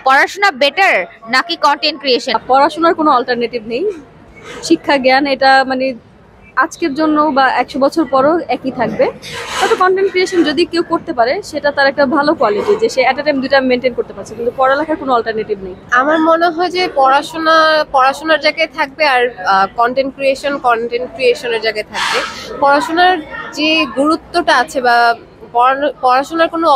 পড়াশোনা বেটার নাকি content creation? পড়াশোনার কোনো অল্টারনেটিভ নেই। শিক্ষা জ্ঞান এটা মানে আজকের জন্য বা 100 বছর পরও একই থাকবে। তবে কন্টেন্ট ক্রিয়েশন যদি কেউ করতে পারে সেটা তার একটা ভালো কোয়ালিটি, যে সে এট আ টাইম দুইটা মেনটেন করতে পারছে, কিন্তু পড়ালেখার কোনো অল্টারনেটিভ নেই। আমার মনে হয় যে পড়াশোনার জায়গায় থাকবে, আর কন্টেন্ট ক্রিয়েশনের জায়গায় থাকবে। পড়াশোনার যে গুরুত্বটা আছে বা পড়াশোনার কোনো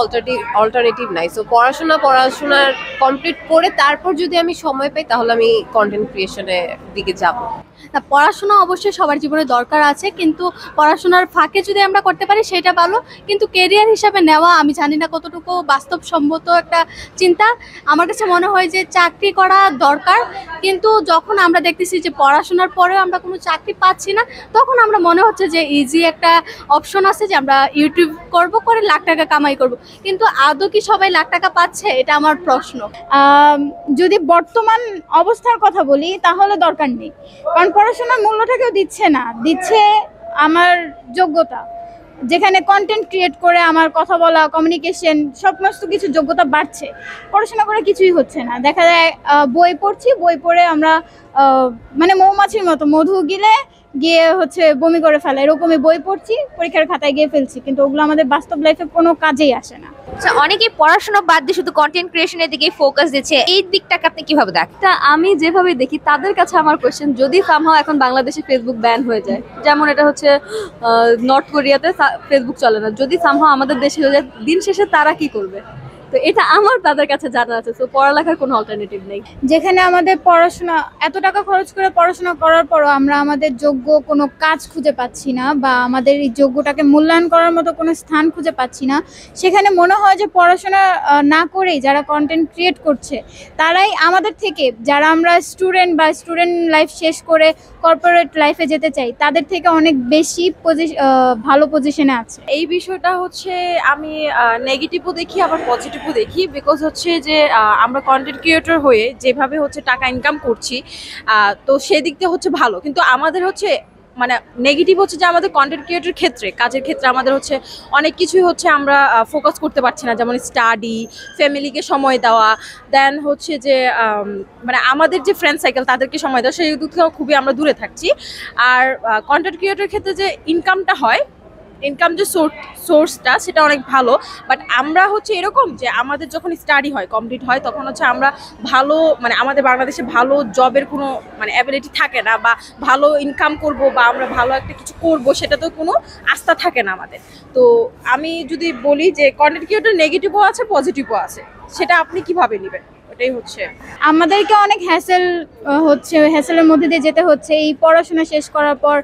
অল্টারনেটিভ নাই। সো পড়াশোনার কমপ্লিট করে তারপর যদি আমি সময় পাই তাহলে আমি কন্টেন্ট ক্রিয়েশনের দিকে যাব। না, পড়াশোনা অবশ্যই সবার জীবনে দরকার আছে, কিন্তু পড়াশোনার ফাঁকে যদি আমরা করতে পারি সেটা ভালো। কিন্তু কেরিয়ার হিসাবে নেওয়া আমি জানি না কতটুকু বাস্তবসম্মত একটা চিন্তা। আমার কাছে মনে হয় যে চাকরি করা দরকার, কিন্তু যখন আমরা দেখতেছি যে পড়াশোনার পরেও আমরা কোনো চাকরি পাচ্ছি না, তখন আমরা মনে হচ্ছে যে ইজি একটা অপশন আছে যে আমরা ইউটিউব করব, করে লাখ টাকা কামাই করব। কিন্তু আদৌ কি সবাই লাখ টাকা পাচ্ছে, এটা আমার প্রশ্ন। যদি বর্তমান অবস্থার কথা বলি তাহলে দরকার নেই, কারণ পড়াশোনার মূল্যটা কেউ দিচ্ছে না, দিচ্ছে আমার যোগ্যতা। যেখানে কন্টেন্ট ক্রিয়েট করে আমার কথা বলা, কমিউনিকেশন, সমস্ত কিছু যোগ্যতা বাড়ছে, পড়াশোনা করে কিছুই হচ্ছে না। দেখা যায় বই পড়ছি, বই পড়ে আমরা মানে মৌমাছির মতো মধু গিয়ে হচ্ছে বমি করে ফেলা, এরকমই বই পড়ছি, পরীক্ষার খাতায় গিয়ে ফেলছি, কিন্তু ওগুলো আমাদের বাস্তব লাইফে কোনো কাজেই আসে না। আচ্ছা, অনেকেই পড়াশোনা বাদ দিয়ে শুধু কন্টেন্ট ক্রিয়েশনের দিকে ফোকাস দিচ্ছে, এই দিকটাকে আপনি কিভাবে দেখেন? তা আমি যেভাবে দেখি তাদের কাছে আমার কোয়েশ্চেন, যদি সামহাও এখন বাংলাদেশে ফেসবুক ব্যান হয়ে যায়, যেমন এটা হচ্ছে নর্থ কোরিয়াতে ফেসবুক চলে না, যদি সামহাও আমাদের দেশে হয়ে যায়, দিন শেষে তারা কি করবে? তো এটা আমার তাদের কাছে জানা আছে। তো পড়ালেখার কোনো অল্টারনেটিভ নেই। যেখানে আমাদের পড়াশোনা, এত টাকা খরচ করে পড়াশোনা করার পরও আমরা আমাদের যোগ্য কোনো কাজ খুঁজে পাচ্ছি না, বা আমাদের এই যোগ্যটাকে মূল্যায়ন করার মতো কোনো স্থান খুঁজে পাচ্ছি না, সেখানে মনে হয় যে পড়াশোনা না করেই যারা কন্টেন্ট ক্রিয়েট করছে তারাই আমাদের থেকে, যারা আমরা স্টুডেন্ট বা স্টুডেন্ট লাইফ শেষ করে কর্পোরেট লাইফে যেতে চাই, তাদের থেকে অনেক বেশি ভালো পজিশনে আছে। এই বিষয়টা হচ্ছে আমি নেগেটিভও দেখি আবার পজিটিভও দেখি, বিকজ হচ্ছে যে আমরা কন্টেন্ট ক্রিয়েটর হয়ে যেভাবে হচ্ছে টাকা ইনকাম করছি, তো সেই দিক দিয়ে হচ্ছে ভালো, কিন্তু আমাদের হচ্ছে মানে নেগেটিভ হচ্ছে যে আমাদের কন্টেন্ট ক্রিয়েটর ক্ষেত্রে, কাজের ক্ষেত্রে আমাদের হচ্ছে অনেক কিছুই হচ্ছে আমরা ফোকাস করতে পারছি না, যেমন স্টাডি, ফ্যামিলিকে সময় দেওয়া, দেন হচ্ছে যে মানে আমাদের যে ফ্রেন্ড সাইকেল তাদেরকে সময় দেওয়া, সেই দিক থেকেও খুবই আমরা দূরে থাকছি। আর কন্টেন্ট ক্রিয়েটর ক্ষেত্রে যে ইনকামটা হয়, ইনকাম যে সোর্সটা সেটা অনেক ভালো, বাট আমরা হচ্ছে এরকম যে আমাদের যখন স্টাডি হয়, কমপ্লিট হয়, তখন হচ্ছে আমরা ভালো মানে আমাদের বাংলাদেশে ভালো জবের কোনো মানে অ্যাবিলিটি থাকে না, বা ভালো ইনকাম করব বা আমরা ভালো একটা কিছু করব সেটা তো কোনো আস্থা থাকে না আমাদের। তো আমি যদি বলি যে কন্টেন্ট ক্রিয়েটর নেগেটিভও আছে, পজিটিভও আছে, সেটা আপনি কিভাবে নেবেন, ওটাই হচ্ছে। আমাদেরকে অনেক হ্যাসেলের মধ্যে দিয়ে যেতে হচ্ছে। এই পড়াশোনা শেষ করার পর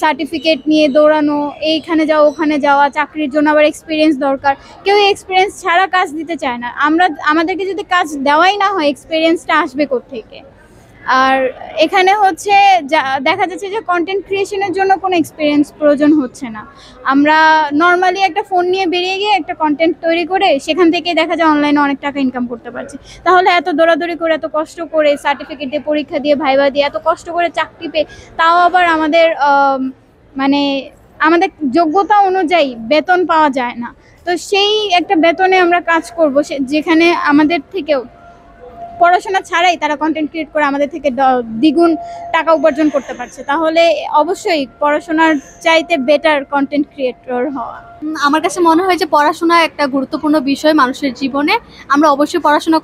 সার্টিফিকেট নিয়ে দৌড়ানো, এইখানে যাওয়া ওখানে যাওয়া, চাকরির জন্য আবার এক্সপিরিয়েন্স দরকার। কেউ এক্সপিরিয়েন্স ছাড়া কাজ দিতে চায় না। আমাদেরকে যদি কাজ দেওয়াই না হয়, এক্সপিরিয়েন্সটা আসবে কোত্থেকে? আর এখানে হচ্ছে দেখা যাচ্ছে যে কন্টেন্ট ক্রিয়েশনের জন্য কোনো এক্সপিরিয়েন্স প্রয়োজন হচ্ছে না। আমরা নর্মালি একটা ফোন নিয়ে বেরিয়ে গিয়ে একটা কন্টেন্ট তৈরি করে সেখান থেকে দেখা যায় অনলাইনে অনেক টাকা ইনকাম করতে পারছি। তাহলে এত দৌড়াদৌড়ি করে, এত কষ্ট করে, সার্টিফিকেট দিয়ে, পরীক্ষা দিয়ে, ভাইবা দিয়ে, এত কষ্ট করে চাকরি পেয়ে, তাও আবার আমাদের মানে আমাদের যোগ্যতা অনুযায়ী বেতন পাওয়া যায় না। তো সেই একটা বেতনে আমরা কাজ করব, যেখানে আমাদের থেকেও পড়াশোনা ছাড়াই তারা কন্টেন্ট ক্রিয়েট করে আমাদের থেকে দ্বিগুণ টাকা উপার্জন করতে পারছে, তাহলে অবশ্যই পড়াশোনার চাইতে বেটার কন্টেন্ট ক্রিয়েটর হওয়া। আমার কাছে মনে হয় যে পড়াশোনা একটা গুরুত্বপূর্ণ বিষয় মানুষের জীবনে। আমরা অবশ্যই পড়াশোনা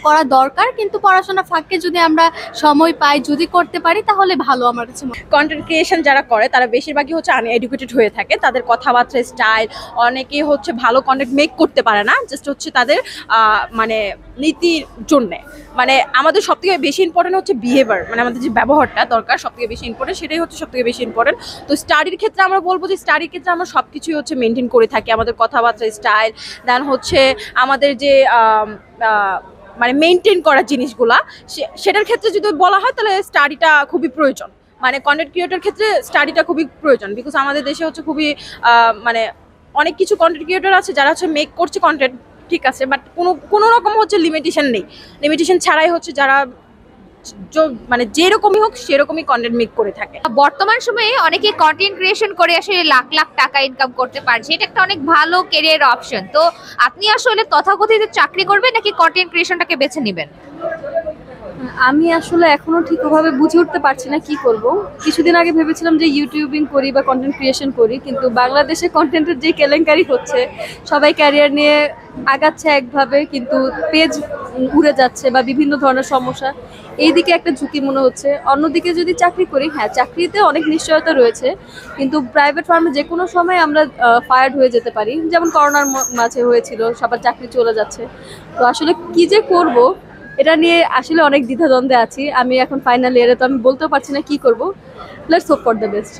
করা দরকার, কিন্তু পড়াশোনা ফাঁকে যদি আমরা সময় পাই, যদি করতে পারি, তাহলে ভালো। আমার কাছে কন্টেন্ট ক্রিয়েশন যারা করে তারা বেশিরভাগই হচ্ছে আনএডুকেটেড হয়ে থাকে, তাদের কথাবার্তা স্টাইল, অনেকেই হচ্ছে ভালো কন্টেন্ট মেক করতে পারে না, জাস্ট হচ্ছে তাদের মানে নীতির জন্যে। মানে আমাদের সব থেকে বেশি ইম্পর্টেন্ট হচ্ছে বিহেভিয়ার, মানে আমাদের যে ব্যবহারটা দরকার সব থেকে বেশি ইম্পর্টেন্ট, সেটাই হচ্ছে সব থেকে বেশি ইম্পর্টেন্ট। তো স্টাডির ক্ষেত্রে আমরা বলবো যে স্টাডির ক্ষেত্রে আমরা সব কিছুই হচ্ছে মেনটেন করে থাকি, আমাদের কথাবার্তা স্টাইল, দেন হচ্ছে আমাদের যে মানে মেনটেন করার জিনিসগুলা, সেটার ক্ষেত্রে যদি বলা হয় তাহলে স্টাডিটা খুবই প্রয়োজন। মানে কন্টেন্ট ক্রিয়েটর ক্ষেত্রে স্টাডিটা খুবই প্রয়োজন, বিকজ আমাদের দেশে হচ্ছে খুবই মানে অনেক কিছু কন্টেন্ট ক্রিয়েটর আছে যারা হচ্ছে মেক করছে কন্টেন্ট, ঠিক আছে, বাট কোনো রকম হচ্ছে লিমিটেশন নেই, লিমিটেশন ছাড়াই হচ্ছে যারা মানে যেরকমই হোক সেরকমই কন্টেন্ট মেক করে থাকে। বর্তমান সময়ে অনেকে কন্টেন্ট ক্রিয়েশন করে আসলে লাখ লাখ টাকা ইনকাম করতে পারছে, এটা একটা অনেক ভালো ক্যারিয়ার অপশন। তো আপনি আসলে তথাকথিত চাকরি করবেন নাকি কন্টেন্ট ক্রিয়েশনটাকে বেছে নেবেন? আমি আসলে এখনো ঠিক ওভাবে বুঝে উঠতে পারছি না কি করব। কিছুদিন আগে ভেবেছিলাম যে ইউটিউবিং করি বা কন্টেন্ট ক্রিয়েশন করি, কিন্তু বাংলাদেশে কন্টেন্টের যে কেলেঙ্কারি হচ্ছে, সবাই ক্যারিয়ার নিয়ে আগাচ্ছে একভাবে কিন্তু পেজ উড়ে যাচ্ছে বা বিভিন্ন ধরনের সমস্যা, এই দিকে একটা ঝুঁকি মনে হচ্ছে। অন্যদিকে যদি চাকরি করি, হ্যাঁ চাকরিতে অনেক নিশ্চয়তা রয়েছে, কিন্তু প্রাইভেট ফার্মে যে কোনো সময় আমরা ফায়ার্ড হয়ে যেতে পারি, যেমন করোনার মাঝে হয়েছিল, সবার চাকরি চলে যাচ্ছে। তো আসলে কি যে করব এটা নিয়ে আসলে অনেক দ্বিধাদ্বন্দ্বে আছি। আমি এখন ফাইনাল ইয়ারে, তো আমি বলতেও পারছি না কি করব। Let's hope for the best.